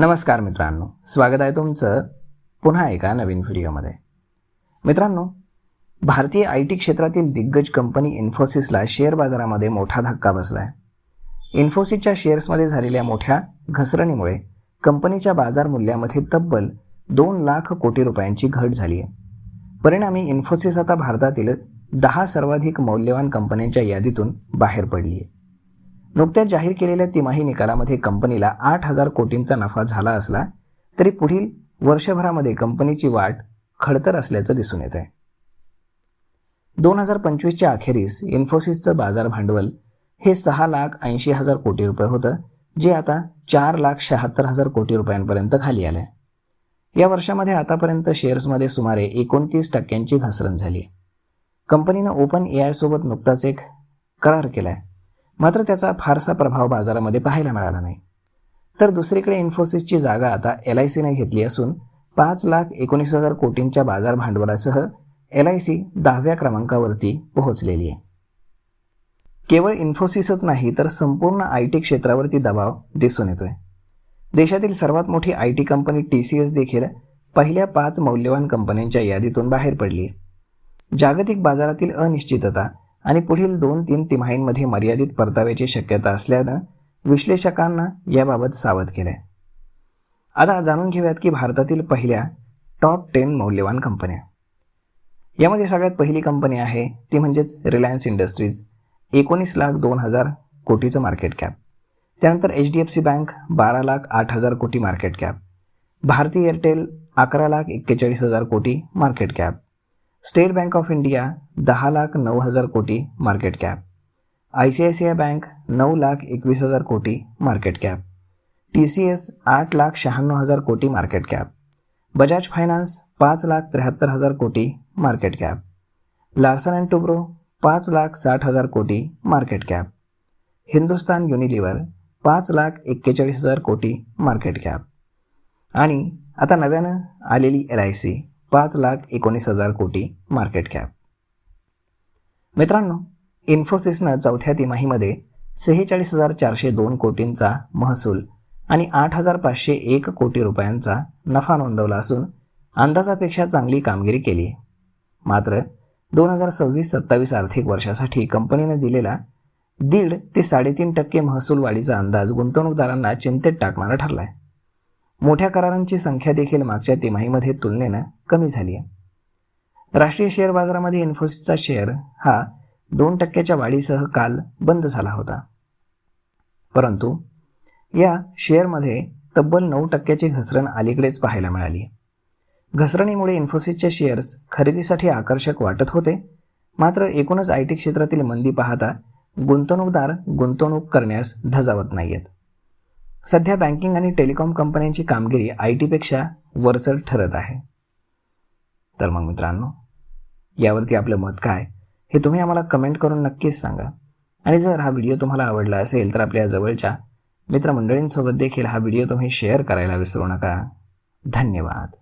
नमस्कार मित्रांनो, स्वागत आहे तुमचं पुन्हा एका नवीन व्हिडिओमध्ये. मित्रांनो, भारतीय IT क्षेत्रातील दिग्गज कंपनी इन्फोसिसला शेअर बाजारामध्ये मोठा धक्का बसला आहे. इन्फोसिसच्या शेअर्समध्ये झालेल्या मोठ्या घसरणीमुळे कंपनीच्या बाजार मूल्यामध्ये तब्बल 2 लाख कोटी रुपयांची घट झाली आहे. परिणामी इन्फोसिस आता भारतातील 10 सर्वाधिक मौल्यवान कंपन्यांच्या यादीतून बाहेर पडली आहे. नुकत्याच जाहीर केलेल्या तिमाही निकालामध्ये कंपनीला 8,000 कोटींचा नफा झाला असला तरी पुढील वर्षभरामध्ये कंपनीची वाट खडतर असल्याचं दिसून येत आहे. 2025च्या अखेरीस इन्फोसिसचं बाजार भांडवल हे 6,80,000 कोटी रुपये होतं, जे आता 4,76,000 कोटी रुपयांपर्यंत खाली आलं आहे. या वर्षामध्ये आतापर्यंत शेअर्समध्ये सुमारे 29% घसरण झाली. कंपनीनं ओपन AI सोबत नुकताच एक करार केला आहे, मात्र त्याचा फारसा प्रभाव बाजारामध्ये पाहायला मिळाला नाही. तर दुसरीकडे इन्फोसिसची जागा आता LICने घेतली असून 5,19,000 कोटींच्या बाजार भांडवलासह LIC 10व्या क्रमांकावरती पोहोचलेली आहे. केवळ इन्फोसिसच नाही तर संपूर्ण IT क्षेत्रावरती दबाव दिसून येतोय. देशातील सर्वात मोठी IT कंपनी TCS देखील पहिल्या 5 मौल्यवान कंपन्यांच्या यादीतून बाहेर पडली आहे. जागतिक बाजारातील अनिश्चितता आणि पुढील 2-3 तिमाहींमध्ये मर्यादित परताव्याची शक्यता असल्यानं विश्लेषकांना याबाबत सावध केलं आहे. आता जाणून घेऊयात की भारतातील पहिल्या टॉप 10 मौल्यवान कंपन्या. यामध्ये सगळ्यात पहिली कंपनी आहे ती म्हणजेच रिलायन्स इंडस्ट्रीज, 19,02,000 कोटीचं मार्केट कॅप. त्यानंतर HDFC बँक 12,08,000 कोटी मार्केट कॅप, भारती एअरटेल 11,41,000 कोटी market cap, state bank of India 10,09,000 कोटी मार्केट कॅप, ICICI बँक 9,21,000 कोटी मार्केट कॅप, TCS 8,96,000 कोटी मार्केट कॅप, बजाज फायनान्स 5,73,000 कोटी market cap, Larsen and Toubro 5,60,000 कोटी मार्केट कॅप, हिंदुस्तान युनिलिव्हर 5,41,000 कोटी market cap आणि आता नव्यानं आलेली LIC 5,19,000 कोटी मार्केट कॅप. मित्रांनो, इन्फोसिसनं चौथ्या तिमाहीमध्ये 46,402 कोटींचा महसूल आणि 8,501 कोटी रुपयांचा नफा नोंदवला असून अंदाजापेक्षा चांगली कामगिरी केली आहे. मात्र 2026-27 आर्थिक वर्षासाठी कंपनीने दिलेला 1.5 ते 3.5% महसूल वाढीचा अंदाज गुंतवणूकदारांना चिंतेत टाकणारा ठरला आहे. मोठ्या करारांची संख्या देखील मागच्या तिमाहीमध्ये तुलनेनं कमी झाली आहे. राष्ट्रीय शेअर बाजारामध्ये इन्फोसिसचा शेअर हा 2% वाढीसह काल बंद झाला होता. परंतु या शेअरमध्ये तब्बल 9% घसरण अलीकडेच पाहायला मिळाली. घसरणीमुळे इन्फोसिसचे शेअर्स खरेदीसाठी आकर्षक वाटत होते, मात्र एकूणच IT क्षेत्रातील मंदी पाहता गुंतवणूकदार गुंतवणूक करण्यास धजावत नाहीयेत. सध्या बँकिंग आणि टेलिकॉम कंपन्यांची कामगिरी ITपेक्षा वरचढ ठरत आहे. तर मग मित्रांनो, यावरती आपलं मत काय हे तुम्ही आम्हाला कमेंट करून नक्कीच सांगा. आणि जर हा व्हिडिओ तुम्हाला आवडला असेल तर आपल्या जवळच्या मित्रमंडळींसोबत देखील हा व्हिडिओ तुम्ही शेअर करायला विसरू नका. धन्यवाद.